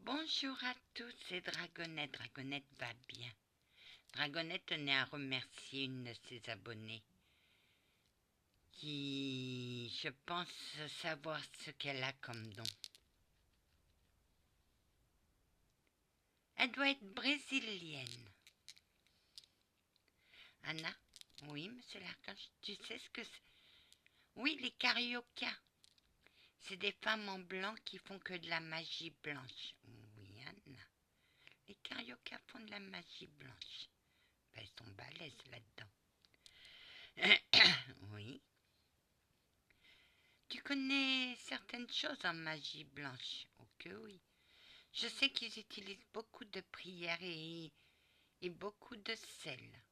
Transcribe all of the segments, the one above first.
Bonjour à tous, c'est Dragonette. Dragonette va bien. Dragonette tenait à remercier une de ses abonnées qui, je pense, savoir ce qu'elle a comme don. Elle doit être brésilienne. Anna? Oui, monsieur l'archange, tu sais ce que c'est? Oui, les cariocas. C'est des femmes en blanc qui font que de la magie blanche. Oui, Anna. Les cariocas font de la magie blanche. Ben, elles sont balèzes là-dedans. Oui. Tu connais certaines choses en magie blanche? Oh que oui. Je sais qu'ils utilisent beaucoup de prières et beaucoup de sel.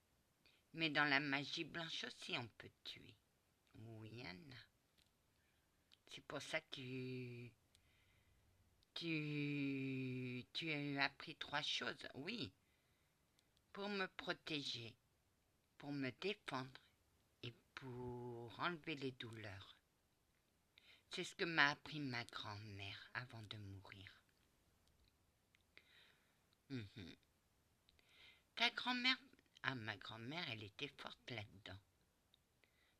Mais dans la magie blanche aussi, on peut tuer. Oui, Anna. C'est pour ça que tu as appris 3 choses. Oui. Pour me protéger, pour me défendre et pour enlever les douleurs. C'est ce que m'a appris ma grand-mère avant de mourir. Mhm. Ta grand-mère, ma grand-mère, elle était forte là-dedans.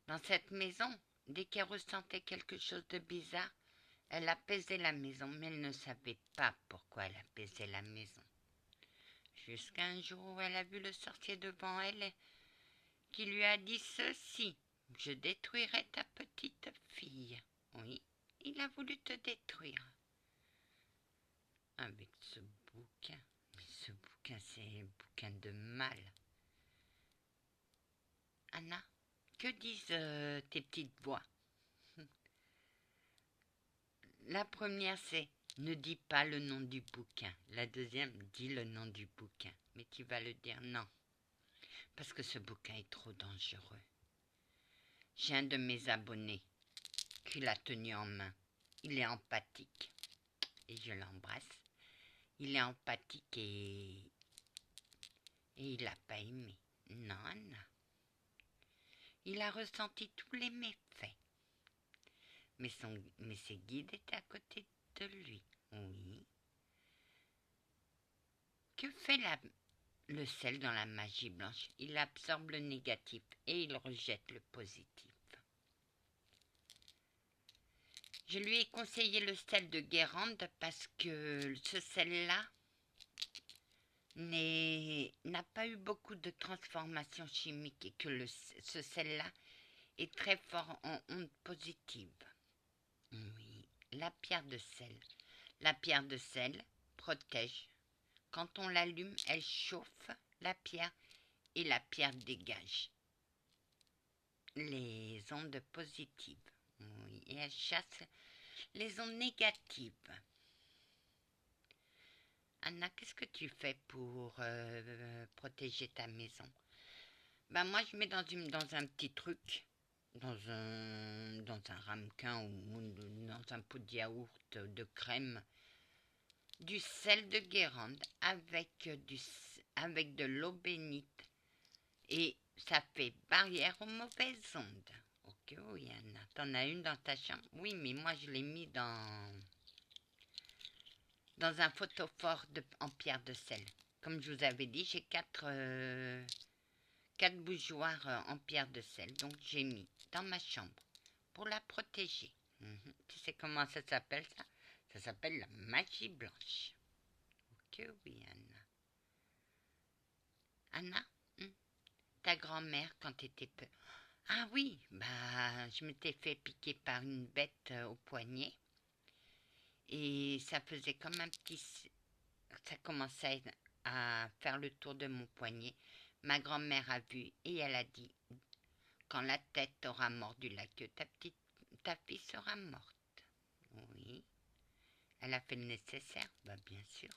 Dans cette maison, dès qu'elle ressentait quelque chose de bizarre, elle apaisait la maison, mais elle ne savait pas pourquoi elle apaisait la maison. Jusqu'à un jour où elle a vu le sorcier devant elle qui lui a dit ceci: je détruirai ta petite fille. Oui, il a voulu te détruire. Avec ce bouquin. Mais ce bouquin, c'est un bouquin de mal. Anna, que disent tes petites voix? La première, c'est ne dis pas le nom du bouquin. La deuxième, dis le nom du bouquin. Mais tu vas le dire non, parce que ce bouquin est trop dangereux. J'ai un de mes abonnés qui l'a tenu en main. Il est empathique et je l'embrasse. Il est empathique et il n'a pas aimé. Non, Anna. Il a ressenti tous les méfaits. Mais ses guides étaient à côté de lui. Oui. Que fait le sel dans la magie blanche? Il absorbe le négatif et il rejette le positif. Je lui ai conseillé le sel de Guérande parce que ce sel-là n'a pas eu beaucoup de transformations chimiques et que ce sel-là est très fort en ondes positives. Oui, la pierre de sel. La pierre de sel protège. Quand on l'allume, elle chauffe la pierre et la pierre dégage les ondes positives. Oui, et elle chasse les ondes négatives. Anna, qu'est-ce que tu fais pour protéger ta maison? Ben moi, je mets dans un petit truc, dans un ramequin ou dans un pot de yaourt, de crème, du sel de Guérande avec de l'eau bénite. Et ça fait barrière aux mauvaises ondes. Ok, oui, Anna. T'en as une dans ta chambre? Oui, mais moi, je l'ai mis dans un photophore en pierre de sel. Comme je vous avais dit, j'ai quatre bougeoirs en pierre de sel. Donc, j'ai mis dans ma chambre pour la protéger. Tu sais comment ça s'appelle, ça? Ça s'appelle la magie blanche. Ok, oui, Anna. Anna, ta grand-mère, quand t'étais peu... Ah oui, bah, je m'étais fait piquer par une bête au poignet. Et ça faisait comme un petit... Ça commençait à faire le tour de mon poignet. Ma grand-mère a vu et elle a dit: quand la tête aura mordu la queue, ta fille sera morte. Oui, elle a fait le nécessaire, bah bien sûr.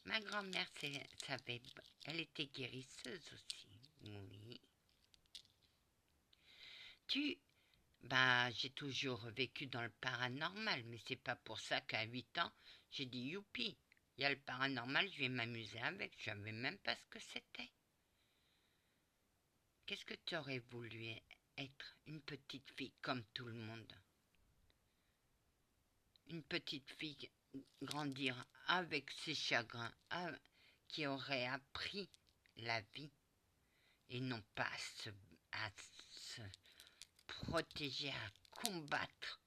Ma grand-mère savait, elle était guérisseuse aussi. Oui. Bah, j'ai toujours vécu dans le paranormal, mais c'est pas pour ça qu'à 8 ans, j'ai dit youpi, il y a le paranormal, je vais m'amuser avec. Je savais même pas ce que c'était. Qu'est-ce que tu aurais voulu être? Une petite fille comme tout le monde? une petite fille grandir avec ses chagrins, qui aurait appris la vie et non pas à se protéger, à combattre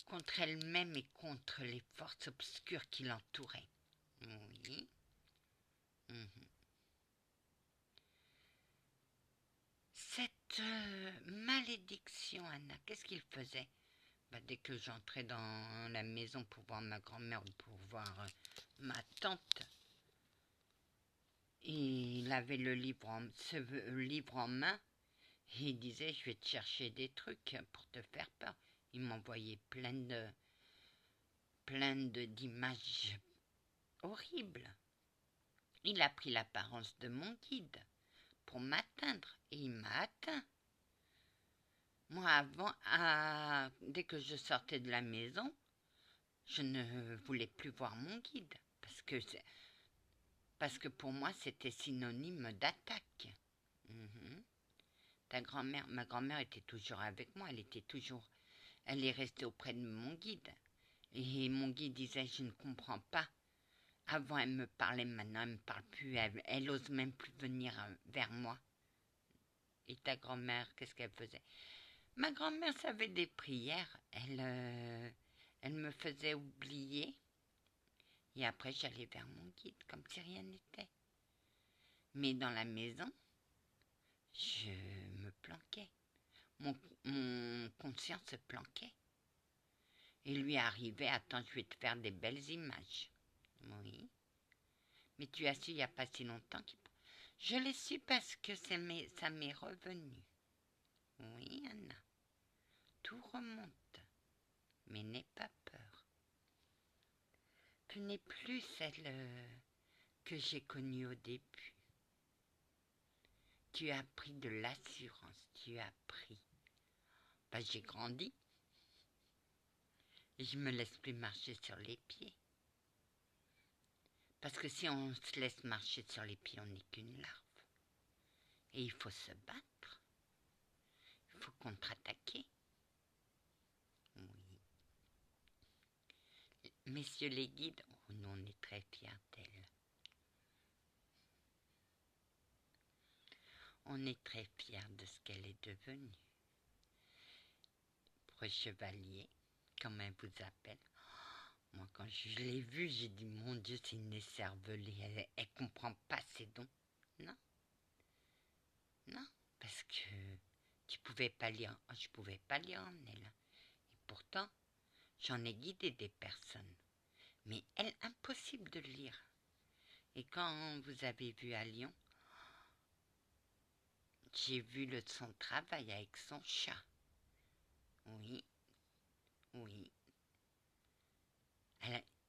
contre elle-même et contre les forces obscures qui l'entouraient. Oui. Cette malédiction, Anna, qu'est-ce qu'il faisait? Dès que j'entrais dans la maison pour voir ma grand-mère ou pour voir ma tante, il avait ce livre en main et il disait: je vais te chercher des trucs pour te faire peur. Il m'envoyait plein d'images horribles. Il a pris l'apparence de mon guide pour m'atteindre et il m'a atteint. Moi, dès que je sortais de la maison, je ne voulais plus voir mon guide parce que pour moi, c'était synonyme d'attaque. Ma grand-mère était toujours avec moi, elle est restée auprès de mon guide. Et mon guide disait: je ne comprends pas. Avant, elle me parlait, maintenant, elle ne me parle plus, elle ose même plus venir vers moi. Et ta grand-mère, qu'est-ce qu'elle faisait? Ma grand-mère savait des prières, elle me faisait oublier. Et après, j'allais vers mon guide, comme si rien n'était. Mais dans la maison, je me planquais. Mon conscient se planquait. Et lui arrivait: attends, je vais te faire des belles images. Oui. Mais tu as su il n'y a pas si longtemps Je l'ai su parce que ça m'est revenu. Oui, Anna. Tout remonte. Mais n'aie pas peur. Tu n'es plus celle que j'ai connue au début. Tu as pris de l'assurance. Tu as pris. J'ai grandi. Et je me laisse plus marcher sur les pieds. Parce que si on se laisse marcher sur les pieds, on n'est qu'une larve. Et il faut se battre. Il faut contre-attaquer. Oui. Messieurs les guides, nous on est très fiers d'elle. On est très fiers de ce qu'elle est devenue. Chevalier, comme elle vous appelle. Moi, quand je l'ai vue, j'ai dit: mon Dieu, c'est une écervelée. Elle comprend pas ses dons. Non. Non, parce que je pouvais pas lire en elle. Et pourtant, j'en ai guidé des personnes. Mais elle, impossible de lire. Et quand vous avez vu à Lyon, j'ai vu son travail avec son chat. Oui.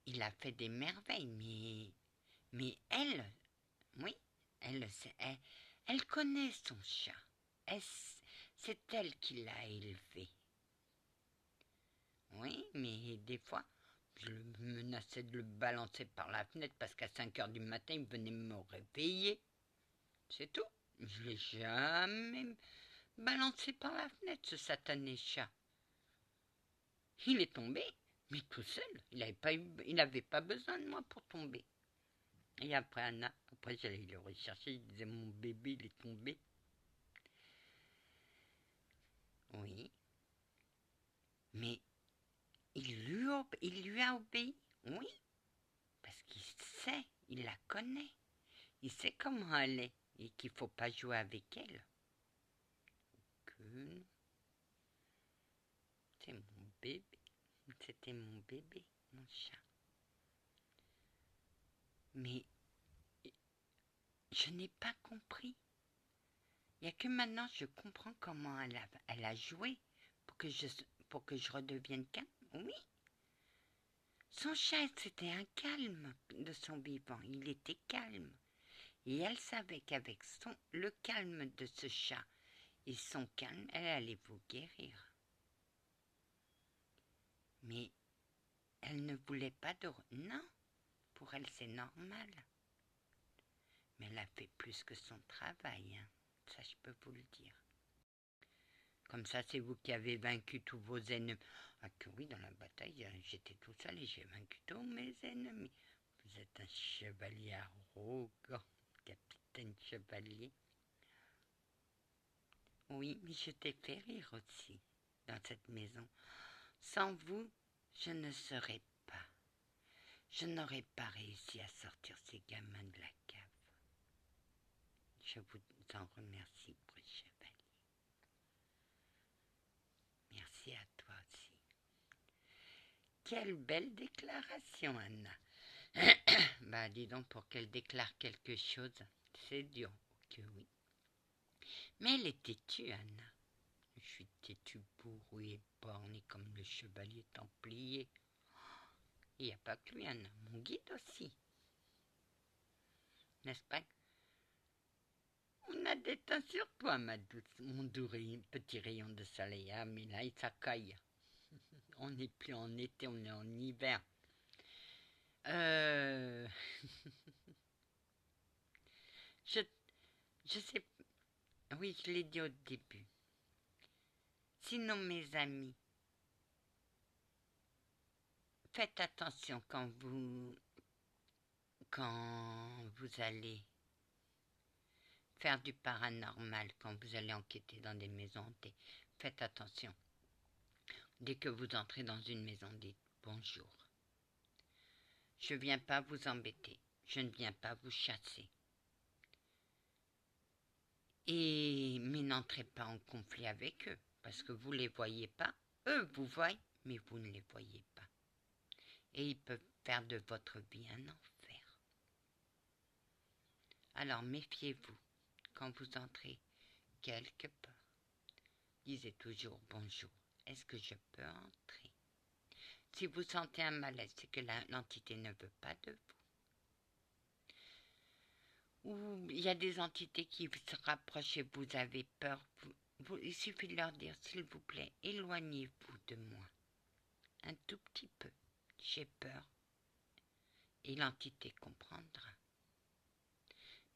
Il a fait des merveilles, mais elle, oui, elle connaît son chat. C'est elle qui l'a élevé. Oui, mais des fois, je le menaçais de le balancer par la fenêtre parce qu'à 5 heures du matin, il venait me réveiller. C'est tout. Je l'ai jamais balancé par la fenêtre, ce satané chat. Il est tombé, mais tout seul. Il n'avait pas besoin de moi pour tomber. Et après, j'allais le rechercher, il disait: mon bébé, il est tombé. Oui. Mais il lui a obéi. Oui. Parce qu'il sait, il la connaît. Il sait comment elle est et qu'il ne faut pas jouer avec elle. C'est mon bébé. C'était mon bébé, mon chat. Mais je n'ai pas compris. Il n'y a que maintenant je comprends comment elle a joué pour que je redevienne calme. Oui. Son chat, c'était un calme de son vivant. Il était calme. Et elle savait qu'avec le calme de ce chat et son calme, elle allait vous guérir. Mais elle ne voulait pas de... Non, pour elle, c'est normal. Mais elle a fait plus que son travail, hein. Ça, je peux vous le dire. Comme ça, c'est vous qui avez vaincu tous vos ennemis. Ah que oui, dans la bataille, j'étais tout seul et j'ai vaincu tous mes ennemis. Vous êtes un chevalier arrogant, capitaine chevalier. Oui, mais je t'ai fait rire aussi dans cette maison. Sans vous, je ne serais pas. Je n'aurais pas réussi à sortir ces gamins de la cave. Je vous en remercie, chevalier. Merci à toi aussi. Quelle belle déclaration, Anna. Bah, dis donc, pour qu'elle déclare quelque chose, c'est dur. Que oui. Mais elle est têtue, Anna. Je suis têtue, bourrue et bornée comme le chevalier templier. Il n'y a pas que lui, Anna. Mon guide aussi. N'est-ce pas? On a des temps sur toi, ma douce, mon doux petit rayon de soleil. Ah, mais là, il s'accueille. On n'est plus en été, on est en hiver. je, je sais. Oui, je l'ai dit au début. Sinon, mes amis, faites attention quand vous allez faire du paranormal, quand vous allez enquêter dans des maisons hantées. Faites attention. Dès que vous entrez dans une maison, dites bonjour. Je ne viens pas vous embêter. Je ne viens pas vous chasser. Mais n'entrez pas en conflit avec eux, parce que vous ne les voyez pas. Eux vous voient, mais vous ne les voyez pas. Et ils peuvent faire de votre vie un enfer. Alors méfiez-vous quand vous entrez quelque part. Disez toujours bonjour. Est-ce que je peux entrer? Si vous sentez un malaise, c'est que l'entité ne veut pas de vous. Ou il y a des entités qui se rapprochent et vous avez peur. Il suffit de leur dire, s'il vous plaît, éloignez-vous de moi. Un tout petit peu. J'ai peur. Et l'entité comprendra.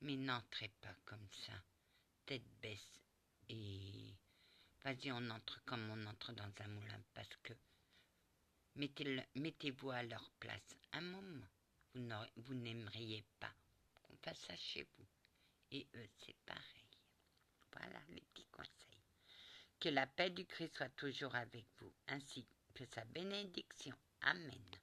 Mais n'entrez pas comme ça, tête baisse et vas-y, on entre comme on entre dans un moulin, parce que mettez-vous à leur place un moment. Vous n'aimeriez pas qu'on fasse ça chez vous. Et eux, c'est pareil. Voilà les petits conseils. Que la paix du Christ soit toujours avec vous, ainsi que sa bénédiction. Amen.